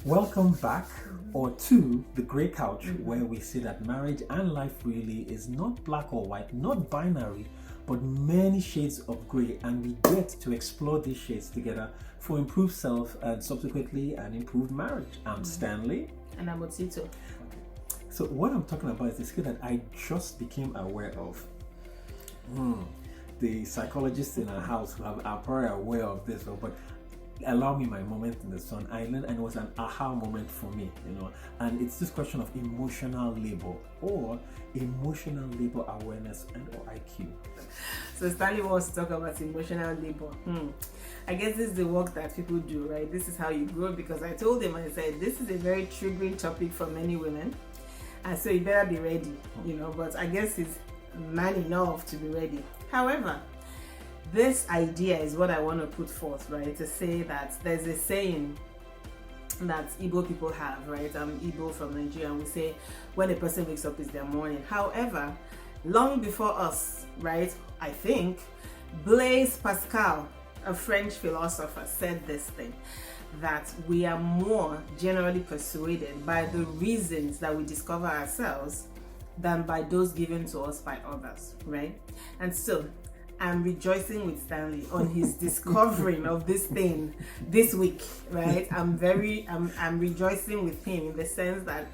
Welcome back or to the Grey Couch, where we see that marriage and life really is not black or white, not binary, but many shades of grey, and we get to explore these shades together for improved self and subsequently an improved marriage. I'm Stanley. And I'm Otito. So what I'm talking about is the skill that I just became aware of. The psychologists in our house who are probably aware of this, but allow me my moment in the sun. I learned, and it was an aha moment for me, and it's this question of emotional labor or emotional labor awareness and or IQ. So Stanley wants to talk about emotional labor. I guess this is the work that people do, right? This is how you grow, because I told him, I said, this is a very triggering topic for many women, and so you better be ready, but I guess he's man enough to be ready. However, this idea is what I want to put forth, right? To say that there's a saying that Igbo people have, right? I'm Igbo from Nigeria, and we say when a person wakes up is their morning. However, long before us, right, I think Blaise Pascal, a French philosopher, said this thing, that we are more generally persuaded by the reasons that we discover ourselves than by those given to us by others, right? And so I'm rejoicing with Stanley on his discovering of this thing this week, right? I'm rejoicing with him in the sense that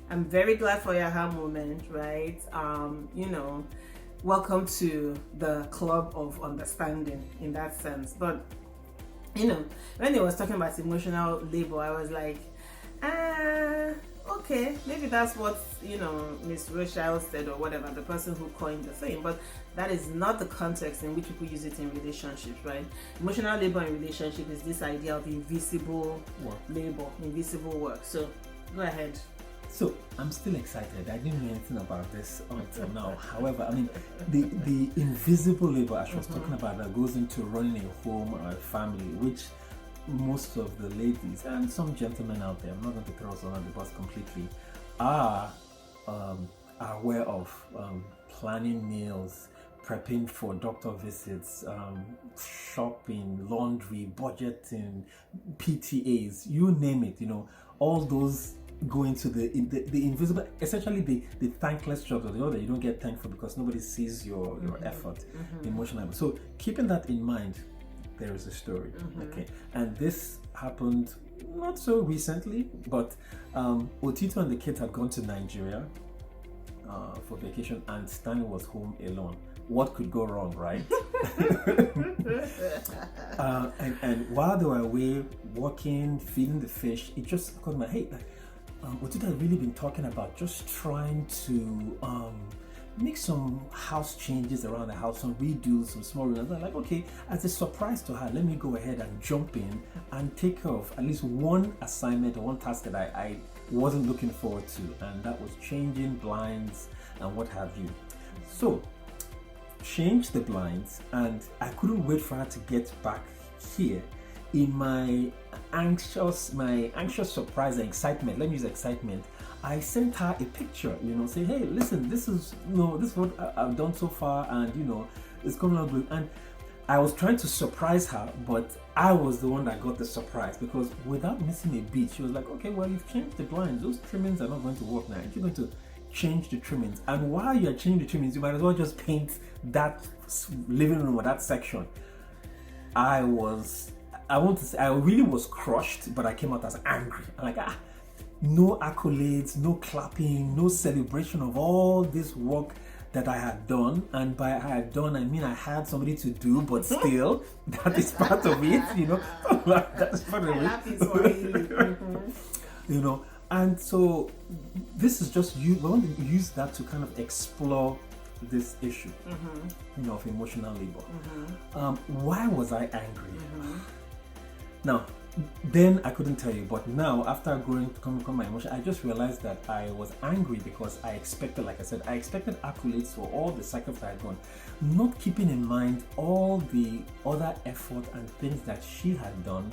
I'm very glad for your aha moment, right? Welcome to the club of understanding in that sense. But when he was talking about emotional labor, I was like, okay, maybe that's what Miss Rochelle said, or whatever, the person who coined the thing, but that is not the context in which people use it in relationships, right? Emotional labor in relationship is this idea of invisible labor, invisible work. So go ahead. So I'm still excited. I didn't know anything about this until now. However, the invisible labor I was talking about that goes into running a home or a family, which most of the ladies and some gentlemen out there, I'm not going to throw us under the bus completely, are aware of planning meals, prepping for doctor visits, shopping, laundry, budgeting, PTAs, you name it, all those go into the invisible, essentially the thankless jobs, or the other you don't get thanked for because nobody sees your effort, emotionally. So keeping that in mind, there is a story, okay? And this happened not so recently, but Otito and the kids had gone to Nigeria for vacation, and Stanley was home alone. What could go wrong, right? and while they were away working, feeding the fish, it just occurred to my head, Otito had really been talking about just trying to make some house changes around the house, some redos, some small rooms. I'm like, okay, as a surprise to her, let me go ahead and jump in and take care of at least one assignment or one task that I wasn't looking forward to, and that was changing blinds and what have you. So, changed the blinds, and I couldn't wait for her to get back here. In my anxious surprise and excitement, let me use excitement, I sent her a picture, say, hey, listen, this is what I've done so far, and it's coming out good. And I was trying to surprise her, but I was the one that got the surprise, because without missing a beat, she was like, okay, well, you've changed the blinds, those trimmings are not going to work now, you're going to change the trimmings, and while you're changing the trimmings, you might as well just paint that living room or that section. I really was crushed, but I came out as angry. I'm like, no accolades, no clapping, no celebration of all this work that I had done. And by I had done, I mean I had somebody to do, but still, that is part of it, That's part of it. And so this is just we want to use that to kind of explore this issue, of emotional labor. Why was I angry? Now, then I couldn't tell you, but now after coming my emotion, I just realized that I was angry because I expected, like I said, accolades for all the sacrifice I had done, not keeping in mind all the other effort and things that she had done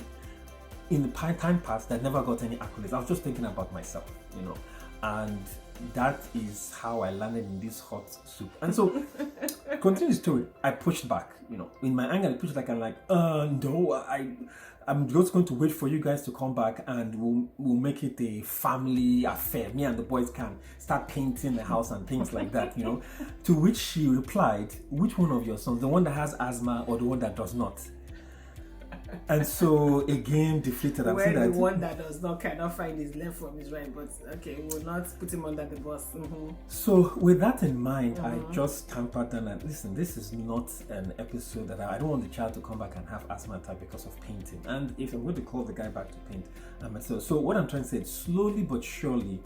in the time past that never got any accolades. I was just thinking about myself, and that is how I landed in this hot soup. And so, continue the story. I pushed back, in my anger. I pushed back. I'm like, no, I'm just going to wait for you guys to come back, and we'll make it a family affair. Me and the boys can start painting the house and things like that, To which she replied, which one of your sons, the one that has asthma or the one that does not? And so again, deflated. The one that does not cannot find his left from his right, but okay, we will not put him under the bus. Mm-hmm. So with that in mind, I just tampered down and listen, this is not an episode that I don't want the child to come back and have asthma attack because of painting. And if I'm going to call the guy back to paint myself. So what I'm trying to say is, slowly but surely,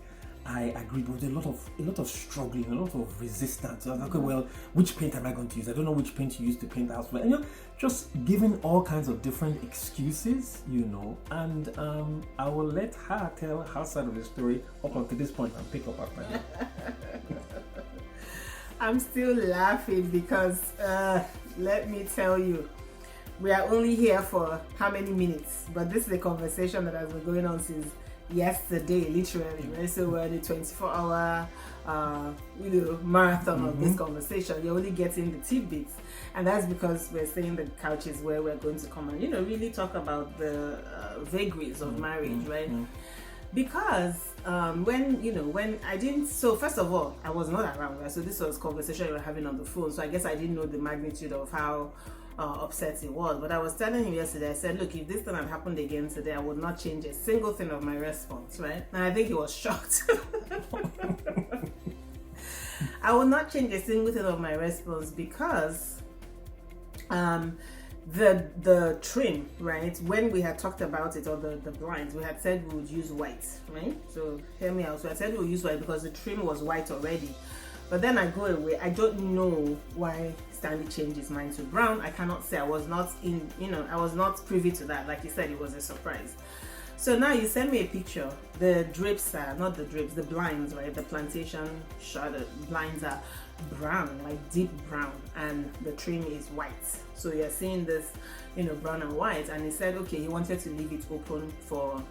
I agreed with a lot of struggling, a lot of resistance. I was like, okay, well, which paint am I going to use? I don't know which paint you use to paint the house. And just giving all kinds of different excuses, and I will let her tell her side of the story up until this point and pick up after her. I'm still laughing because let me tell you, we are only here for how many minutes? But this is a conversation that has been going on since yesterday, literally, right? So we're in a 24-hour marathon of this conversation. You're only getting the tidbits, and that's because we're saying the couch is where we're going to come and really talk about the vagaries of marriage, right? Because when I didn't, so first of all, I was not around, right? So this was conversation we were having on the phone, so I guess I didn't know the magnitude of how upset he was. But I was telling him yesterday, I said, look, if this thing had happened again today, I would not change a single thing of my response, right? And I think he was shocked. I will not change a single thing of my response because the trim, right, when we had talked about it, or the blinds, we had said we would use white, right? So hear me out. So I said we would use white because the trim was white already. But then I go away. I don't know why Stanley changed his mind to brown. I cannot say. I was not I was not privy to that. Like you said, it was a surprise. So now you send me a picture. The drapes are, not the drapes, the blinds, right? The plantation shutter blinds are brown, like deep brown, and the trim is white. So you're seeing this, brown and white. And he said, okay, he wanted to leave it open for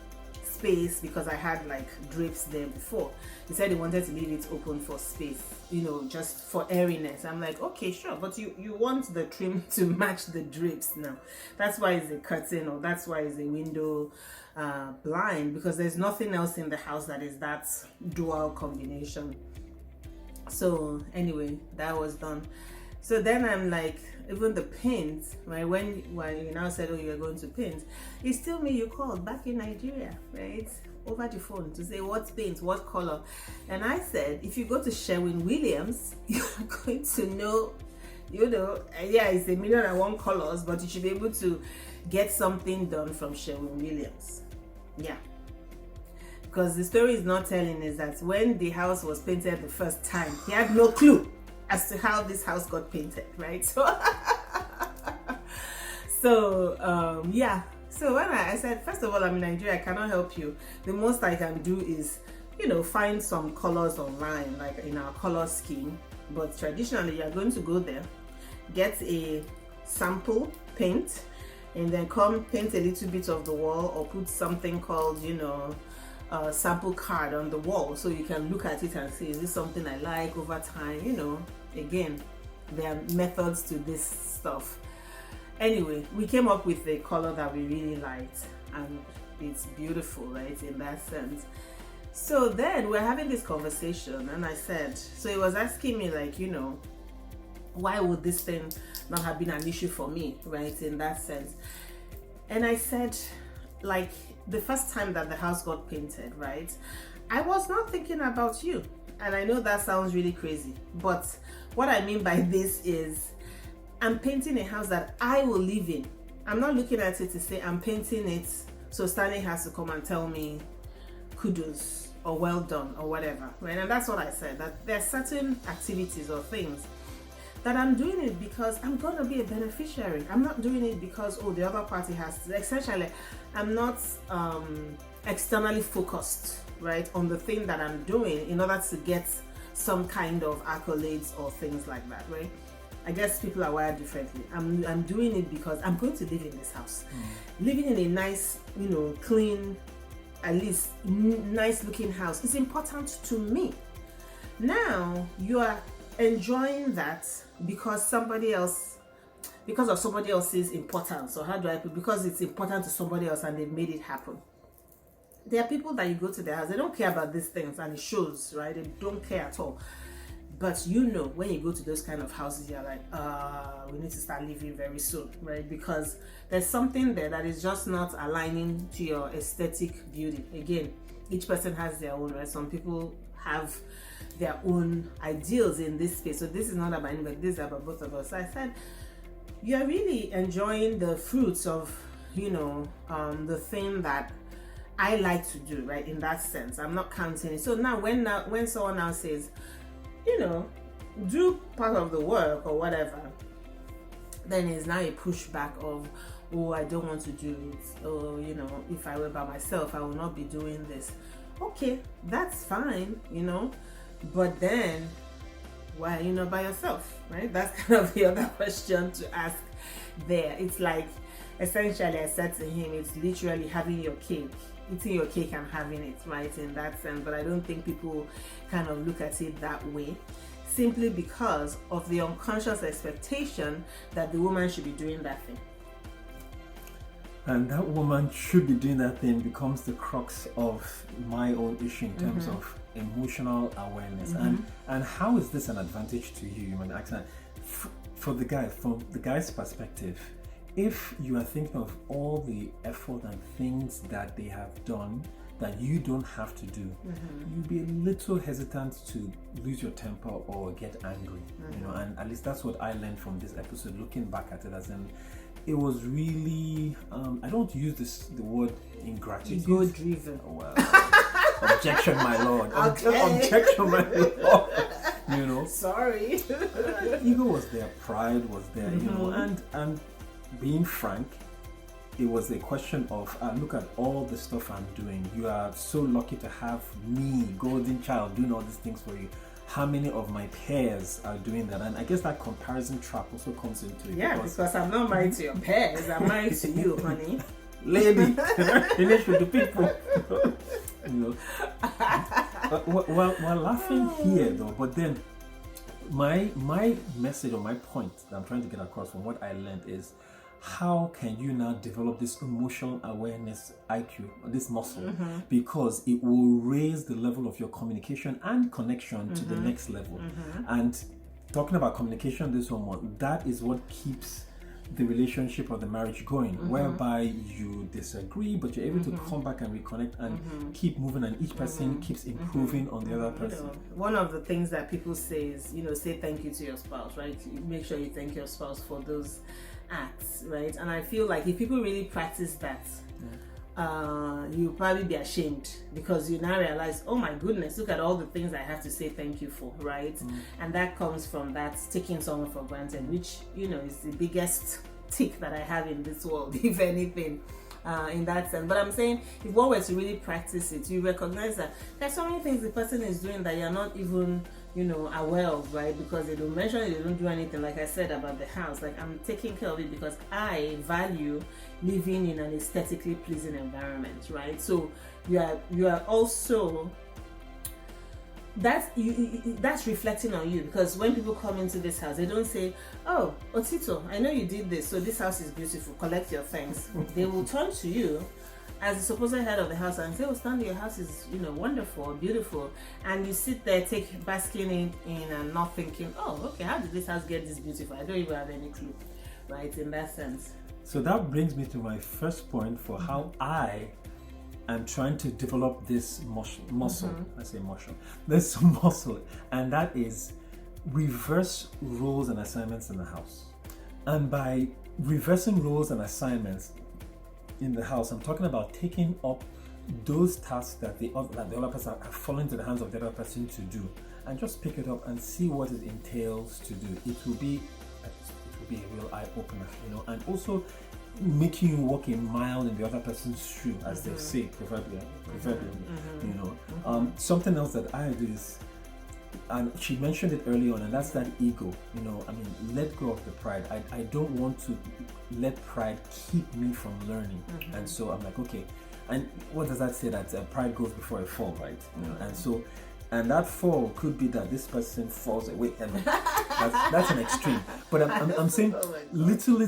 space because I had like drapes there before. He said he wanted to leave it open for space, just for airiness. I'm like, okay, sure, but you want the trim to match the drapes now. That's why it's a curtain, or that's why it's a window blind, because there's nothing else in the house that is that dual combination. So anyway, that was done. So then I'm like, even the paint, right? When you now said, oh, you're going to paint, it's still me you called back in Nigeria, right? Over the phone to say what paint, what color. And I said, if you go to Sherwin-Williams, you're going to know, yeah, it's 1,000,001 colors, but you should be able to get something done from Sherwin-Williams. Yeah. Because the story is not telling is that when the house was painted the first time, he had no clue as to how this house got painted, right? So yeah. So when I said, first of all, I'm in Nigeria, I cannot help you. The most I can do is, find some colors online, like in our color scheme. But traditionally, you're going to go there, get a sample paint, and then come paint a little bit of the wall, or put something called, a sample card on the wall, so you can look at it and see, is this something I like over time? Again, there are methods to this stuff. Anyway, we came up with a color that we really liked, and it's beautiful, right, in that sense. So then we're having this conversation, and I said, so he was asking me, like, why would this thing not have been an issue for me, right, in that sense? And I said, like, the first time that the house got painted, right, I was not thinking about you. And I know that sounds really crazy, but what I mean by this is, I'm painting a house that I will live in. I'm not looking at it to say I'm painting it so Stanley has to come and tell me kudos or well done or whatever, right? And that's what I said, that there are certain activities or things that I'm doing it because I'm going to be a beneficiary. I'm not doing it because, oh, the other party has to. Essentially, I'm not externally focused, right, on the thing that I'm doing in order to get some kind of accolades or things like that, right? I guess people are wired differently. I'm doing it because I'm going to live in this house. Living in a nice, clean, at least nice looking house is important to me. Now you are enjoying that because of somebody else's importance, or how do I put, because it's important to somebody else and they made it happen. There are people that you go to their house, they don't care about these things, and it shows, right? They don't care at all. But you know, when you go to those kind of houses, you're like, we need to start living very soon, right? Because there's something there that is just not aligning to your aesthetic beauty. Again, each person has their own, right? Some people have their own ideals in this space. So this is not about anybody, this is about both of us. So I said, you're really enjoying the fruits of, the thing that I like to do, right? In that sense, I'm not counting it. So now when someone else says, do part of the work or whatever, then it's now a pushback of, oh, I don't want to do it. Or, if I were by myself, I will not be doing this. Okay, that's fine, but then why are you not by yourself, right? That's kind of the other question to ask there. It's like, essentially, I said to him, it's literally having your cake, eating your cake and having it, right? In that sense. But I don't think people kind of look at it that way, simply because of the unconscious expectation that the woman should be doing that thing. And that woman should be doing that thing becomes the crux of my own issue in terms of emotional awareness. And how is this an advantage to you? You might ask that. For the guy, from the guy's perspective, if you are thinking of all the effort and things that they have done that you don't have to do, you'd be a little hesitant to lose your temper or get angry. And at least that's what I learned from this episode, looking back at it, as in it was really I don't use the word ingratitude. Ego driven. Well, objection, my lord. Okay. Objection, my lord. Sorry. Ego was there, pride was there, and being frank, it was a question of look at all the stuff I'm doing. You are so lucky to have me, golden child, doing all these things for you. How many of my peers are doing that? And I guess that comparison trap also comes into it. Yeah, because I'm not married to your peers, I'm married to you, honey. Lady, finish with the people. We're laughing here though, but then my message or my point that I'm trying to get across from what I learned is, how can you now develop this emotional awareness IQ, this muscle, because it will raise the level of your communication and connection to the next level. And talking about communication this one, that is what keeps the relationship or the marriage going, whereby you disagree but you're able to come back and reconnect and keep moving, and each person keeps improving on the other person. One of the things that people say is, say thank you to your spouse, right? Make sure you thank your spouse for those acts, right? And I feel like if people really practice that, you'll probably be ashamed, because you now realize, oh my goodness, look at all the things I have to say thank you for, right? And that comes from that taking someone for granted, which is the biggest tick that I have in this world, if anything, in that sense. But I'm saying, if one were to really practice it, you recognize that there's so many things the person is doing that you're not even aware of, right? Because they don't mention it, they don't do anything. Like I said about the house, like I'm taking care of it because I value living in an aesthetically pleasing environment, right? So you are also, that's reflecting on you, because when people come into this house, they don't say, oh, Otito, I know you did this, so this house is beautiful, collect your thanks. They will turn to you as the supposed head of the house and say, oh, Stanley, your house is wonderful, beautiful, and you sit there basking in and not thinking, oh, okay, how did this house get this beautiful? I don't even have any clue, right? In that sense. So that brings me to my first point for how I am trying to develop this muscle. I say muscle. This muscle, and that is reverse roles and assignments in the house. And by reversing roles and assignments in the house, I'm talking about taking up those tasks that the other person have fallen into the hands of the other person to do, and just pick it up and see what it entails to do. It will be a real eye opener, and also making you walk a mile in the other person's shoe, as they say, preferably. Something else that I do is, and she mentioned it early on, and that's that ego. Let go of the pride. I don't want to let pride keep me from learning. And so I'm like, okay, and what does that say? That pride goes before a fall, right? And so and that fall could be that this person falls away. I mean, that's an extreme. But I'm saying little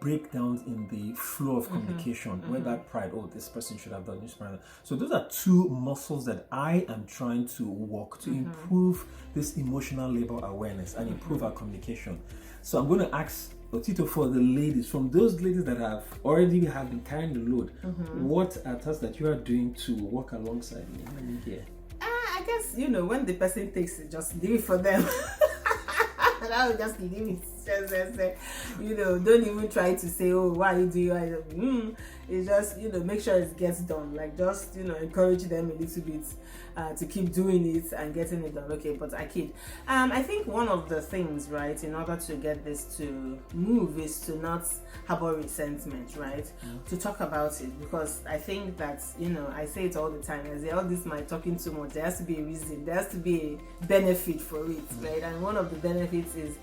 breakdowns in the flow of communication, where that pride, oh, this person should have done this. So those are two muscles that I am trying to work to improve this emotional labor awareness and improve our communication. So I'm going to ask Otito, for the ladies, from those ladies that have been carrying the load, what are tasks that you are doing to work alongside me? Let me hear. I guess, when the person takes it, just leave it for them. And I will just leave it. Don't even try to say, oh, why are you doing it? It's just, make sure it gets done. Like, just, encourage them a little bit to keep doing it and getting it done. Okay, but I kid. I think one of the things, right, in order to get this to move is to not harbor resentment, right? To talk about it, because I think that, I say it all the time. I say, all this my talking too much. There has to be a reason. There has to be a benefit for it, right? And one of the benefits is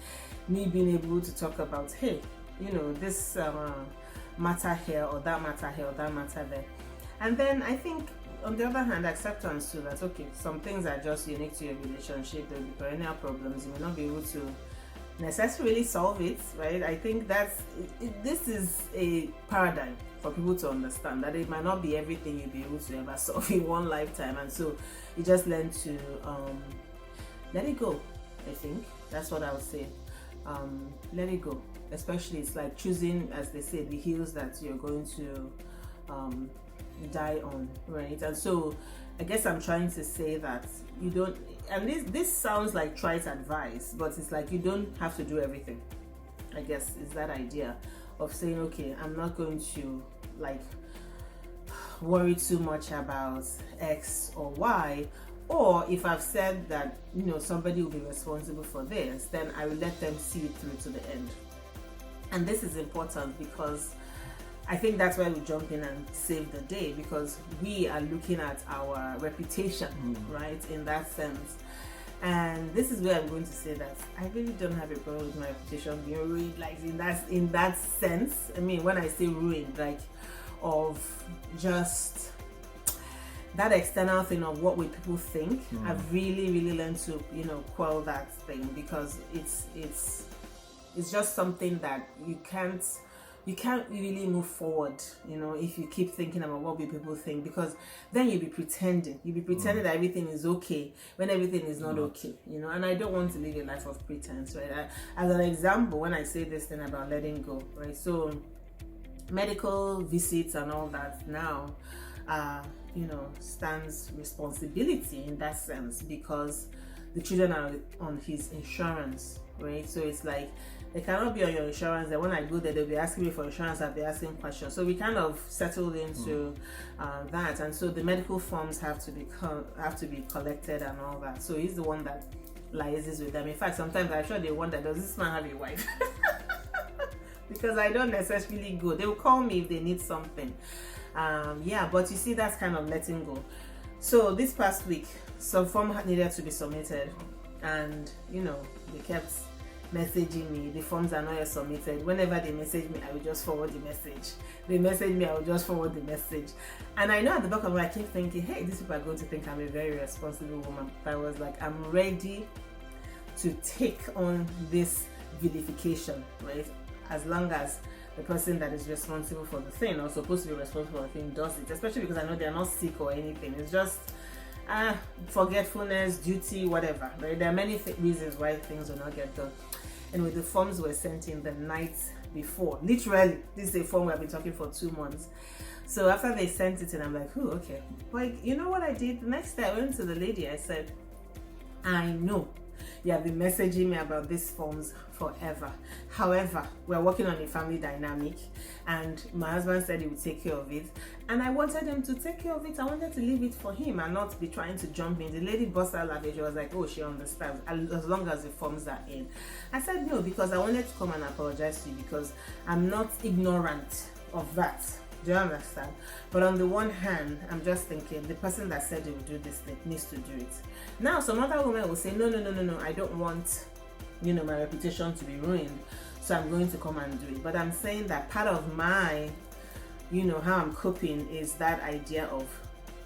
me being able to talk about, hey, this matter here or that matter here or that matter there. And then I think, on the other hand, acceptance too, that okay, some things are just unique to your relationship. There will be perennial problems. You may not be able to necessarily solve it, right? I think this is a paradigm for people to understand that it might not be everything you'll be able to ever solve in one lifetime, and so you just learn to let it go. I think that's what I would say. Let it go. Especially, it's like choosing, as they say, the hills that you're going to die on, right? And so I guess I'm trying to say that you don't, and this sounds like trite advice, but it's like you don't have to do everything. I guess is that idea of saying, okay, I'm not going to like worry too much about X or Y, or if I've said that somebody will be responsible for this, then I will let them see it through to the end. And this is important because I think that's why we jump in and save the day, because we are looking at our reputation, right, in that sense. And this is where I'm going to say that I really don't have a problem with my reputation being ruined, like in that sense. I mean, when I say ruined, like of just that external thing of what will people think. I've really learned to quell that thing, because it's just something that you can't really move forward, if you keep thinking about what will people think, because then you'll be pretending that everything is okay when everything is not okay, and I don't want to live a life of pretense, right? As an example, when I say this thing about letting go, right? So medical visits and all that now, Stan's responsibility in that sense, because the children are on his insurance, right? So it's like, they cannot be on your insurance, and when I go there, they'll be asking me for insurance, I'll be asking questions. So we kind of settled into that, and so the medical forms have to be collected and all that. So he's the one that liaises with them. In fact, sometimes I'm sure they wonder, does this man have a wife? Because I don't necessarily go. They will call me if they need something. But you see, that's kind of letting go. So this past week, some form needed to be submitted, and they kept messaging me, the forms are not yet submitted. Whenever they message me, I will just forward the message. They message me, I will just forward the message. And I know at the back of my, I keep thinking, hey, these people are going to think I'm a very responsible woman. But I was like, I'm ready to take on this vilification, right? As long as the person that is responsible for the thing, or supposed to be responsible for the thing, does it. Especially because I know they're not sick or anything. It's just forgetfulness, duty, whatever, right? There are many reasons why things will not get done. And with the forms were sent in the night before, literally, this is a form we've been talking for 2 months. So after they sent it in, I'm like, oh, okay. Like, you know what I did? The next day I went to the lady, I said, I know you have been messaging me about these forms forever. However, we're working on a family dynamic, and my husband said he would take care of it, and I wanted him to take care of it. I wanted to leave it for him and not be trying to jump in. The lady burst out laughing. She was like, oh, she understands, as long as the forms are in. I said no, because I wanted to come and apologize to you, because I'm not ignorant of that. Do you understand? But on the one hand, I'm just thinking, the person that said they would do this thing needs to do it. Now, some other women will say, no, I don't want, my reputation to be ruined, so I'm going to come and do it. But I'm saying that part of my, how I'm coping is that idea of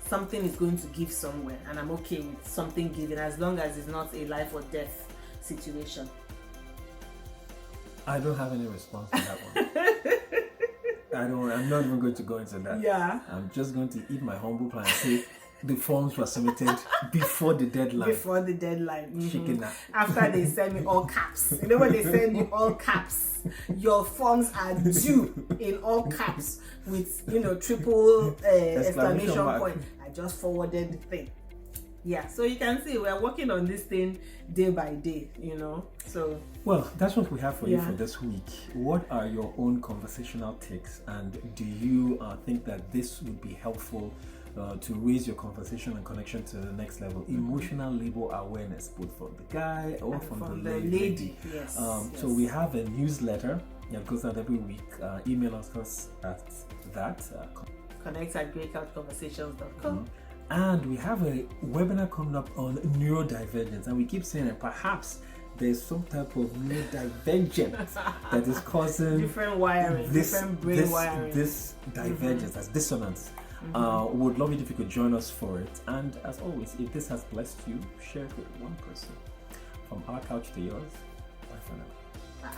something is going to give somewhere, and I'm okay with something given as long as it's not a life or death situation. I don't have any response to that one. I'm not even going to go into that. Yeah. I'm just going to eat my humble pie and say the forms were submitted before the deadline. Before the deadline. Mm-hmm. Chicken. After they send me all caps. You know when they send you all caps, your forms are due in all caps with, triple exclamation point. I just forwarded the thing. Yeah, so you can see we're working on this thing day by day, so. Well, that's what we have for you for this week. What are your own conversational takes, and do you think that this would be helpful to raise your conversation and connection to the next level? Emotional labor awareness, both from the guy or from the lady. Yes, So we have a newsletter that goes out every week. Email us at that. connect@breakoutconversations.com. And we have a webinar coming up on neurodivergence, and we keep saying that perhaps there's some type of neurodivergence that is causing different wiring, different brain wiring. This divergence, as dissonance. We would love it if you could join us for it. And as always, if this has blessed you, share it with one person. From our couch to yours. Bye for now. Bye.